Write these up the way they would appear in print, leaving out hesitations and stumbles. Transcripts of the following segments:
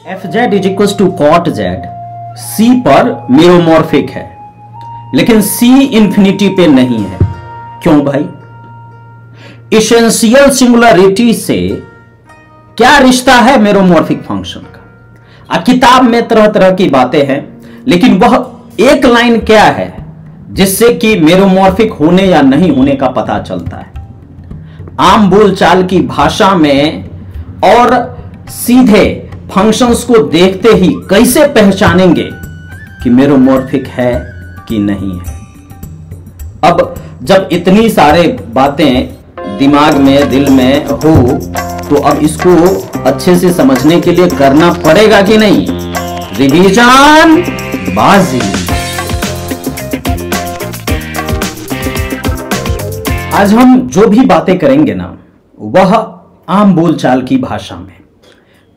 F z is equal to cot z c पर meromorphic है, लेकिन सी इंफिनिटी पे नहीं है। क्यों भाई? इसेंशियल सिंगुलरिटी से क्या रिश्ता है मेरोमॉर्फिक फंक्शन का? किताब में तरह तरह की बातें हैं, लेकिन वह एक लाइन क्या है जिससे कि मेरोमॉर्फिक होने या नहीं होने का पता चलता है? आम बोलचाल की भाषा में और सीधे फंक्शंस को देखते ही कैसे पहचानेंगे कि मेरोमॉर्फिक है कि नहीं है? अब जब इतनी सारे बातें दिमाग में, दिल में हो, तो अब इसको अच्छे से समझने के लिए करना पड़ेगा कि नहीं? रिवीजन बाजी। आज हम जो भी बातें करेंगे ना, वह आम बोलचाल की भाषा में,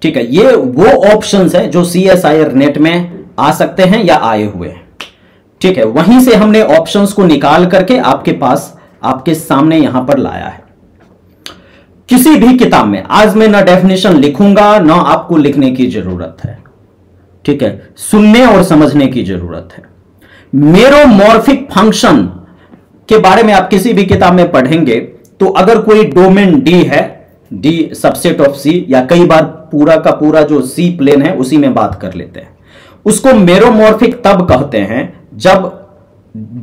ठीक है? ये वो ऑप्शंस हैं जो CSIR नेट में आ सकते हैं या आए हुए हैं, ठीक है? वहीं से हमने ऑप्शंस को निकाल करके आपके पास, आपके सामने यहां पर लाया है। किसी भी किताब में आज मैं ना डेफिनेशन लिखूंगा, ना आपको लिखने की जरूरत है, ठीक है? सुनने और समझने की जरूरत है। मेरोमॉर्फिक फंक्शन के बारे में आप किसी भी किताब में पढ़ेंगे तो अगर कोई डोमेन डी है, डी सबसेट ऑफ सी, या कई बार पूरा का पूरा जो सी प्लेन है उसी में बात कर लेते हैं, उसको मेरोमॉर्फिक तब कहते हैं जब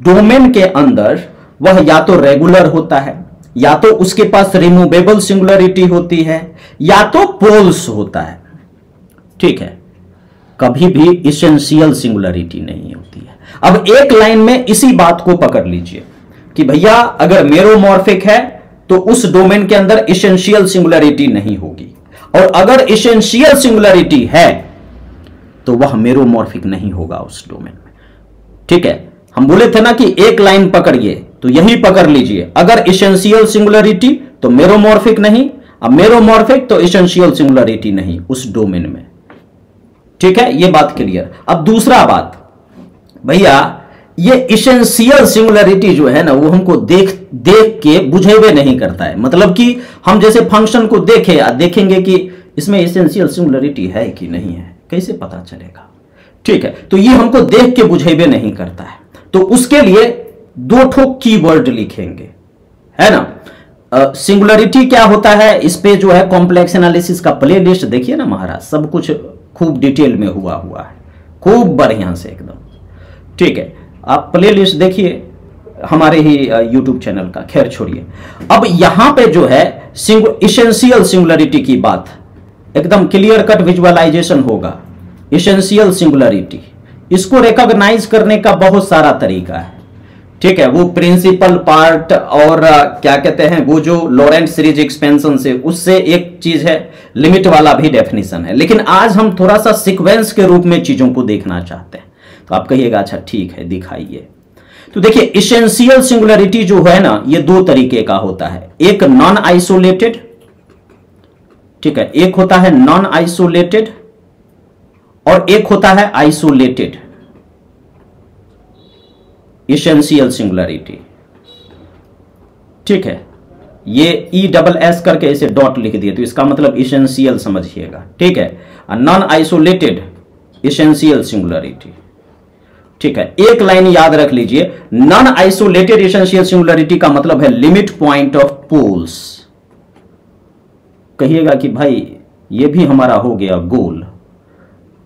डोमेन के अंदर वह या तो रेगुलर होता है, या तो उसके पास रिमूवेबल सिंगुलरिटी होती है, या तो पोल्स होता है, ठीक है? कभी भी इसेंशियल सिंगुलरिटी नहीं होती है। अब एक लाइन में इसी बात को पकड़ लीजिए कि भैया अगर मेरोमॉर्फिक है तो उस डोमेन के अंदर इसेंशियल सिंगुलरिटी नहीं होगी, और अगर इसेंशियल सिंगुलरिटी है तो वह मेरोमॉर्फिक नहीं होगा उस डोमेन में, ठीक है? हम बोले थे ना कि एक लाइन पकड़िए, तो यही पकड़ लीजिए। अगर इसेंशियल सिंगुलरिटी तो मेरोमॉर्फिक नहीं, अब मेरोमॉर्फिक तो इसेंशियल सिंगुलरिटी नहीं उस डोमेन में, ठीक है? यह बात क्लियर। अब दूसरा बात, भैया ये इसेंशियल सिंगुलरिटी जो है ना, वो हमको देख के बुझेबे नहीं करता है। मतलब कि हम जैसे फंक्शन को देखेंगे कि इसमें इसेंशियल सिंगुलरिटी है कि नहीं है, कैसे पता चलेगा, ठीक है? तो ये हमको देख के बुझेबे नहीं करता है, तो उसके लिए दो ठो कीवर्ड लिखेंगे, है ना? सिंगुलरिटी क्या होता है, इस पे जो है कॉम्प्लेक्स एनालिसिस का प्ले लिस्ट देखिए ना महाराज, सब कुछ खूब डिटेल में हुआ है, खूब बढ़िया से एकदम, ठीक है? आप प्ले लिस्ट देखिए हमारे ही YouTube चैनल का। खैर छोड़िए, अब यहां पे जो है इसेंशियल सिंगुलरिटी की बात, एकदम क्लियर कट विजुअलाइजेशन होगा। इसेंशियल सिंगुलरिटी, इसको रिकॉग्नाइज करने का बहुत सारा तरीका है, ठीक है? वो प्रिंसिपल पार्ट और क्या कहते हैं, वो जो लॉरेंट सीरीज एक्सपेंशन से, उससे एक चीज है, लिमिट वाला भी डेफिनेशन है। लेकिन आज हम थोड़ा सा सीक्वेंस के रूप में चीजों को देखना चाहते हैं, तो आप कहिएगा अच्छा ठीक है दिखाइए। तो देखिए, इसेंशियल सिंगुलरिटी जो है ना, ये दो तरीके का होता है। एक नॉन आइसोलेटेड, ठीक है? एक होता है नॉन आइसोलेटेड और एक होता है आइसोलेटेड इसेंशियल सिंगुलरिटी, ठीक है? ये ESS करके इसे डॉट लिख दिए, तो इसका मतलब इसेंशियल समझिएगा, ठीक है? नॉन आइसोलेटेड इसेंशियल सिंगुलरिटी, ठीक है? एक लाइन याद रख लीजिए, नॉन आइसोलेटेड इसेंशियल सिंगुलरिटी का मतलब है लिमिट पॉइंट ऑफ पोल्स। कहिएगा कि भाई ये भी हमारा हो गया गोल।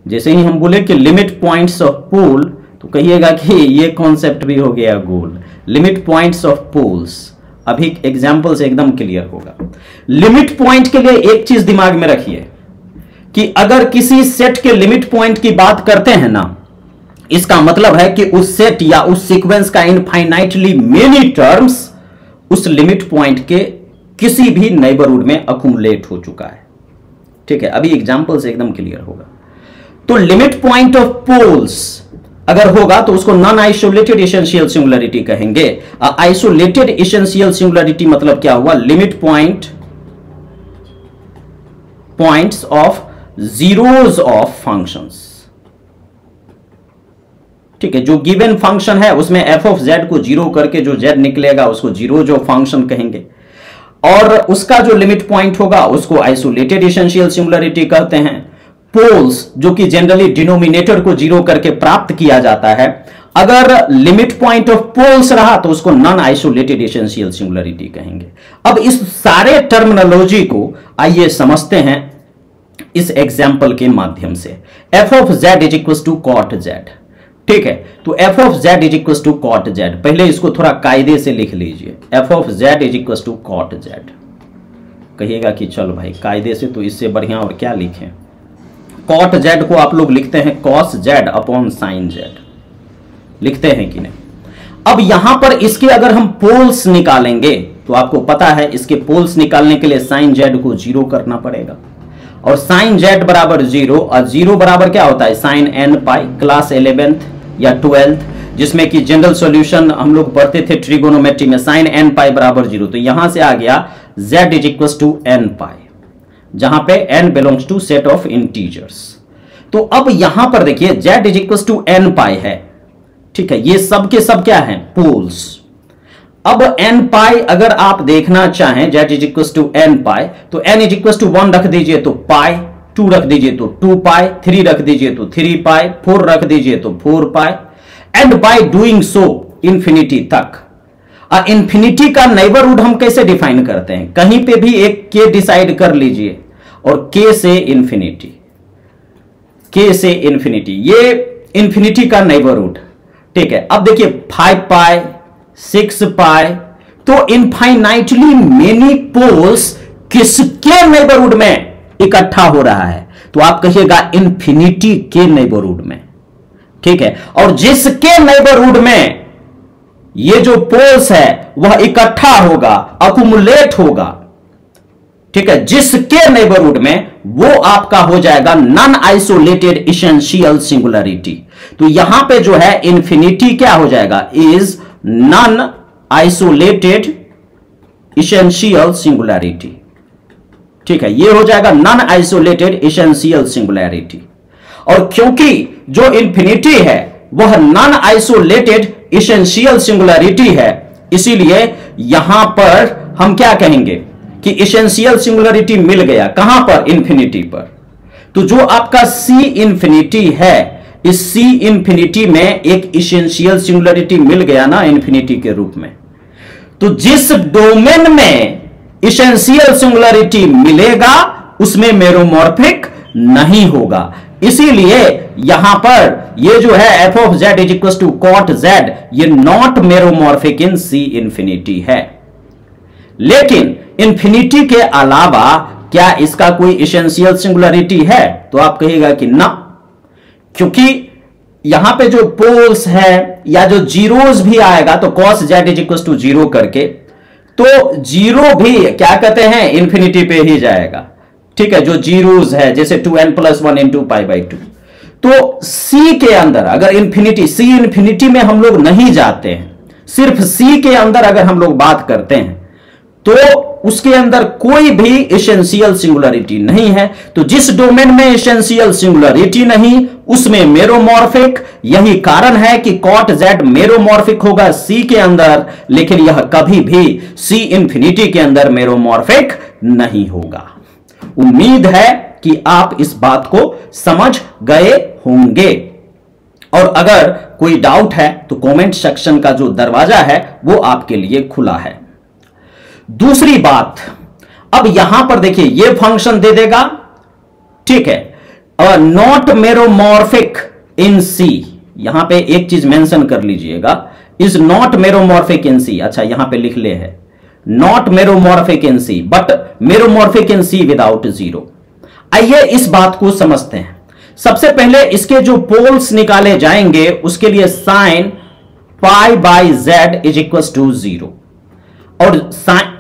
जैसे ही हम बोले कि लिमिट पॉइंट्स ऑफ पोल, तो कहिएगा कि ये कॉन्सेप्ट भी हो गया गोल। लिमिट पॉइंट्स ऑफ पोल्स, अभी एग्जांपल से एकदम क्लियर होगा। लिमिट पॉइंट के लिए एक चीज दिमाग में रखिए कि अगर किसी सेट के लिमिट पॉइंट की बात करते हैं ना, इसका मतलब है कि उस सेट या उस सीक्वेंस का इनफाइनाइटली मेनी टर्म्स उस लिमिट पॉइंट के किसी भी नेबरहुड में अकुमुलेट हो चुका है, ठीक है? अभी एग्जांपल से एकदम क्लियर होगा। तो लिमिट पॉइंट ऑफ पोल्स अगर होगा तो उसको नॉन आइसोलेटेड इसेंशियल सिंगुलरिटी कहेंगे। आइसोलेटेड इसेंशियल सिंगुलरिटी मतलब क्या हुआ? Limit points of zeros of functions, ठीक है? जो गिवन फंक्शन है उसमें f ऑफ z को जीरो करके जो z निकलेगा उसको जीरो जो फंक्शन कहेंगे, और उसका जो लिमिट पॉइंट होगा उसको आइसोलेटेड इसेंशियल सिंगुलरिटी कहते हैं। पोल्स जो कि जनरली डिनोमिनेटर को 0 करके प्राप्त किया जाता है, अगर लिमिट पॉइंट ऑफ पोल्स रहा तो उसको नॉन आइसोलेटेड एसेंशियल सिंगुलरिटी कहेंगे। अब इस सारे टर्मिनोलॉजी को आइए समझते हैं इस एग्जाम्पल के माध्यम से। f of z is equal to cot z, ठीक है। तो f of z is equal to cot z, पहले इसको थोड़ा कायदे से लिख लीजिए। f of z is equal to cot z, कहिएगा कि चलो भाई कायदे से, तो इससे बढ़िया और क्या लिखें। कॉट z को आप लोग लिखते हैं cos z upon sine z, लिखते हैं कि नहीं। अब यहां पर इसके अगर हम पोल्स निकालेंगे तो आपको पता है इसके पोल्स निकालने के लिए साइन z को 0 करना पड़ेगा, और साइन z बराबर 0, और 0 बराबर क्या होता है साइन n पाई, क्लास 11th या 12th जिसमें कि जनरल सॉल्यूशन हम लोग पढ़ते थे ट्रिगोनोमेट्री में, साइन n पाई बराबर 0। तो यहां से आ गया z is equal to n pi, जहां पे n belongs to set of integers. तो अब यहां पर देखिए z is equal to n pi है, ठीक है। ये सब के सब क्या है पोल्स। अब n पाई अगर आप देखना चाहें z is equal to n pi, तो n इज इक्वल टू 1 रख दीजिए तो पाई, 2 रख दीजिए तो 2 पाई, 3 रख दीजिए तो 3 पाई, 4 रख दीजिए तो 4 pi, and by doing so infinity तक। इंफिनिटी का नेबरहुड हम कैसे डिफाइन करते हैं, कहीं पे भी एक k डिसाइड कर लीजिए और k से इंफिनिटी, k से इंफिनिटी, ये इंफिनिटी का नेबरहुड, ठीक है। अब देखिए 5 पाई, 6 पाई, तो इनफाइनाइटली मेनी पोल्स किसके नेबरहुड में इकट्ठा हो रहा है, तो आप कहिएगा इंफिनिटी के नेबरहुड में, ठीक है। और जिसके नेबरहुड में ये जो पोल्स है वह इकट्ठा होगा, अकुमुलेट होगा, ठीक है, जिसके नेबरहुड में, वो आपका हो जाएगा नॉन आइसोलेटेड एसेंशियल सिंगुलरिटी। तो यहां पे जो है इंफिनिटी क्या हो जाएगा, is non isolated essential singularity, ठीक है। ये हो जाएगा नॉन आइसोलेटेड एसेंशियल सिंगुलरिटी। और क्योंकि जो इंफिनिटी है वह नॉन आइसोलेटेड एसेंशियल सिंगुलरिटी है, इसीलिए यहां पर हम क्या कहेंगे कि एसेंशियल सिंगुलरिटी मिल गया, कहां पर, इंफिनिटी पर। तो जो आपका सी इंफिनिटी है, इस सी इंफिनिटी में एक एसेंशियल सिंगुलरिटी मिल गया ना इंफिनिटी के रूप में। तो जिस डोमेन में एसेंशियल सिंगुलरिटी मिलेगा उसमें मेरोमॉर्फिक नहीं होगा, इसीलिए यहां पर ये जो है f of z is equal to cot z, ये not meromorphic in C infinity है। लेकिन इंफिनिटी के अलावा क्या इसका कोई एसेंशियल सिंगुलरिटी है, तो आप कहिएगा कि ना, क्योंकि यहां पे जो पोल्स है या जो जीरोस भी आएगा तो cos z is equal to 0 करके, तो जीरो भी क्या कहते हैं इंफिनिटी पे ही जाएगा, ठीक है। जो जीरोस है जैसे 2n + 1 × π/2, तो C के अंदर अगर इंफिनिटी, C इंफिनिटी में हम लोग नहीं जाते हैं, सिर्फ C के अंदर अगर हम लोग बात करते हैं तो उसके अंदर कोई भी एसेंशियल सिंगुलरिटी नहीं है। तो जिस डोमेन में एसेंशियल सिंगुलरिटी नहीं उसमें मेरोमॉर्फिक, यही कारण है कि कॉट z मेरोमॉर्फिक होगा C के अंदर, लेकिन यह कभी भी C इंफिनिटी के अंदर मेरोमॉर्फिक नहीं होगा। उम्मीद है कि आप इस बात को समझ गए होंगे, और अगर कोई डाउट है तो कमेंट सेक्शन का जो दरवाजा है वो आपके लिए खुला है। दूसरी बात, अब यहां पर देखिए ये फंक्शन दे देगा, ठीक है, नॉट मेरोमॉर्फिक इन सी, यहां पे एक चीज मेंशन कर लीजिएगा, इज नॉट मेरोमॉर्फिक इन सी। अच्छा यहां पे लिख ले है not meromorphic in C but meromorphic in C without 0। आइए इस बात को समझते हैं। सबसे पहले इसके जो पोल्स निकाले जाएंगे उसके लिए sign π/z is equal to 0, और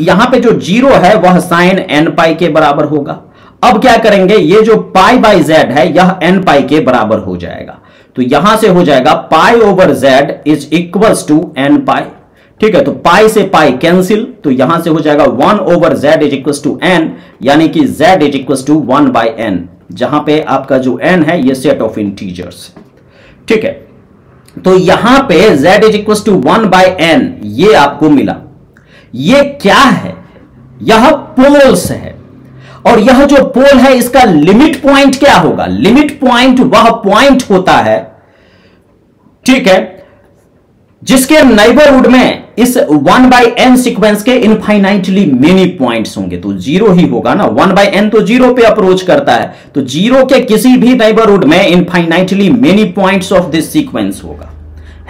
यहां पे जो 0 है वह साइन n पाई के बराबर होगा। अब क्या करेंगे, ये जो π/z है यह n पाई के बराबर हो जाएगा, तो यहां से हो जाएगा π/z is equal to n pi, ठीक है। तो पाई से पाई कैंसिल, तो यहां से हो जाएगा 1/z is equal to n, यानी कि z is equal to 1/n, जहां पे आपका जो n है ये सेट ऑफ इंटीजर्स, ठीक है। तो यहां पे z is equal to 1/n ये आपको मिला। ये क्या है, यह पोल्स है, और यह जो पोल है इसका लिमिट पॉइंट क्या होगा? लिमिट पॉइंट वह पॉइंट होता है, ठीक है, जिसके नेबरहुड में इस 1/n सीक्वेंस के इनफाइनाइटली मेनी पॉइंट्स होंगे। तो जीरो ही होगा ना, 1/n तो जीरो पे अप्रोच करता है, तो जीरो के किसी भी नेबरहुड में infinitely many points of this sequence होगा,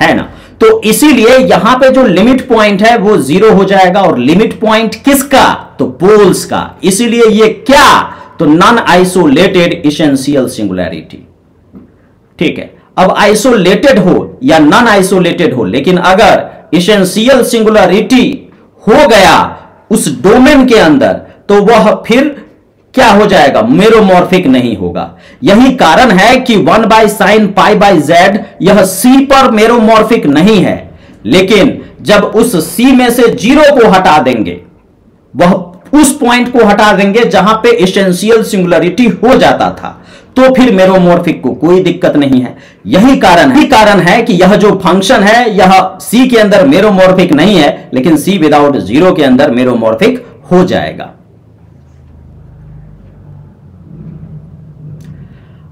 है ना। तो इसीलिए यहां पे जो लिमिट पॉइंट है वो जीरो हो जाएगा। और लिमिट पॉइंट किसका? तो पोल्स का। इसीलिए ये क्या? तो नॉन आइसोलेटेड एसेंशियल सिंगुलैरिटी, ठीक है। अब आइसोलेटेड हो या नॉन आइसोलेटेड हो, लेकिन अगर एसेंशियल सिंगुलैरिटी हो गया उस डोमेन के अंदर, तो वह फिर क्या हो जाएगा? मेरोमॉर्फिक नहीं होगा। यही कारण है कि 1/sin π/z यह C पर मेरोमॉर्फिक नहीं है, लेकिन जब उस C में से जीरो को हटा देंगे, वह उस पॉइंट को हटा देंगे जहां पे एसेंशियल सिंगुलैरिटी हो जाता था, तो फिर मेरोमॉर्फिक को कोई दिक्कत नहीं है। यही कारण है कि यह जो फंक्शन है यह C के अंदर मेरोमॉर्फिक नहीं है, लेकिन C विदाउट जीरो के अंदर मेरोमॉर्फिक हो जाएगा।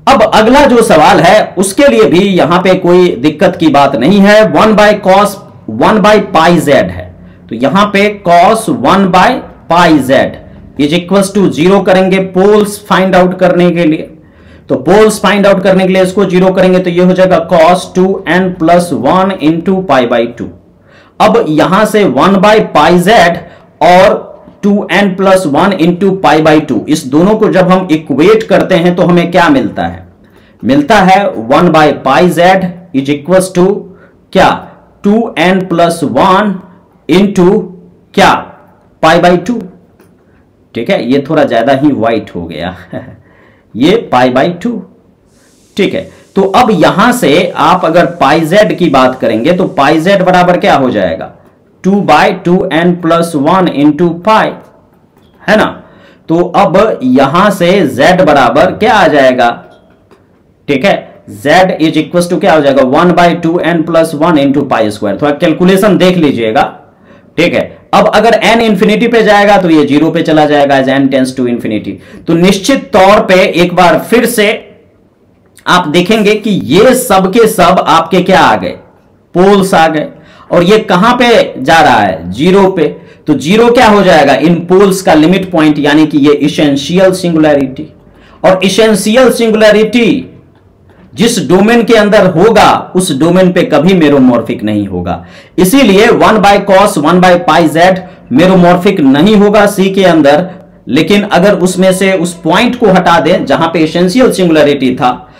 अब अगला जो सवाल है उसके लिए भी यहां पे कोई दिक्कत की बात नहीं है। 1/cos 1/πz है, तो यहां पे cos 1/πz is equals to zero करेंगे पोल्स फाइंड आउट करने के लिए। तो पोल्स फाइंड आउट करने के लिए इसको जीरो करेंगे तो ये हो जाएगा cos 2n + 1 × π/2। अब यहां से 1/πz और 2n + 1 × π/2 इस दोनों को जब हम इक्वेट करते हैं तो हमें क्या मिलता है? मिलता है 1/πz इज इक्वल्स टू क्या? 2n + 1 × क्या? π/2, ठीक है। ये थोड़ा ज्यादा ही वाइट हो गया ये π/2, ठीक है। तो अब यहां से आप अगर πz की बात करेंगे तो πz बराबर क्या हो जाएगा? 2/2n + 1 × π, है ना। तो अब यहां से z बराबर क्या आ जाएगा? ठीक है, z इज इक्वल टू क्या हो जाएगा? 1/2n + 1 × π²। थोड़ा कैलकुलेशन देख लीजिएगा, ठीक है। अब अगर n इंफिनिटी पे जाएगा तो ये जीरो पे चला जाएगा, as n tends to infinity. तो निश्चित तौर पे एक बार फिर से आप देखेंगे कि ये सब के सब आपके क्या आ गए? पोल्स आ गए। और ये कहां पे जा रहा है? जीरो पे। तो जीरो क्या हो जाएगा? इन पोल्स का लिमिट पॉइंट, यानी कि ये एसेंशियल सिंगुलैरिटी। और एसेंशियल सिंगुलैरिटी जिस डोमेन के अंदर होगा उस डोमेन पे कभी मेरोमॉर्फिक नहीं होगा। इसीलिए 1/cos 1/πz मेरोमॉर्फिक नहीं होगा C के अंदर, लेकिन अगर उसमें से उस पॉइंट को हटा दें जहां पे एसेंशियल सिंगुलैरिटी था,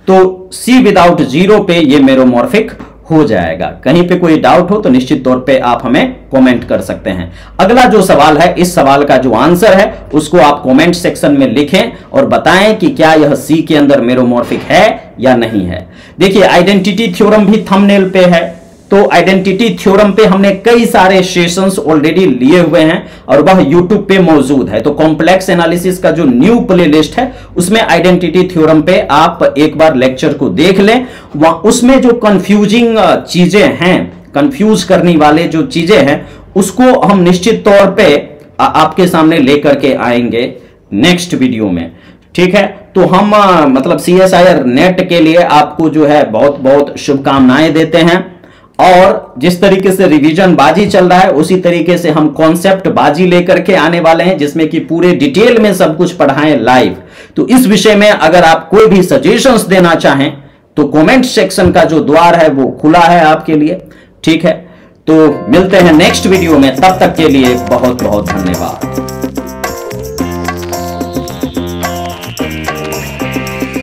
तो C विदाउट जीरो पे ये मेरोमॉर्फिक हो जाएगा। कहीं पे कोई डाउट हो तो निश्चित तौर पे आप हमें कमेंट कर सकते हैं। अगला जो सवाल है, इस सवाल का जो आंसर है उसको आप कमेंट सेक्शन में लिखें और बताएं कि क्या यह C के अंदर मेरोमॉर्फिक है या नहीं है। देखिए, आइडेंटिटी थ्योरम भी थंबनेल पे है, तो आइडेंटिटी थ्योरम पे हमने कई सारे सेशंस ऑलरेडी लिए हुए हैं और वह यूट्यूब पे मौजूद है। तो कॉम्प्लेक्स एनालिसिस का जो न्यू प्लेलिस्ट है उसमें आइडेंटिटी थ्योरम पे आप एक बार लेक्चर को देख लें। वहां उसमें जो कंफ्यूजिंग चीजें हैं, कंफ्यूज करने वाले जो चीजें हैं, उसको हम निश्चित तौर पे आपके सामने लेकर के आएंगे नेक्स्ट वीडियो में, ठीक है। तो हम मतलब CSIR नेट के लिए आपको जो है बहुत बहुत शुभकामनाएं देते हैं। और जिस तरीके से रिवीजन बाजी चल रहा है उसी तरीके से हम कॉन्सेप्ट बाजी लेकर के आने वाले हैं, जिसमें कि पूरे डिटेल में सब कुछ पढ़ाएं लाइव। तो इस विषय में अगर आप कोई भी सजेशंस देना चाहें तो कमेंट सेक्शन का जो द्वार है वो खुला है आपके लिए, ठीक है। तो मिलते हैं नेक्स्ट वीडियो में, तब तक के लिए बहुत बहुत धन्यवाद।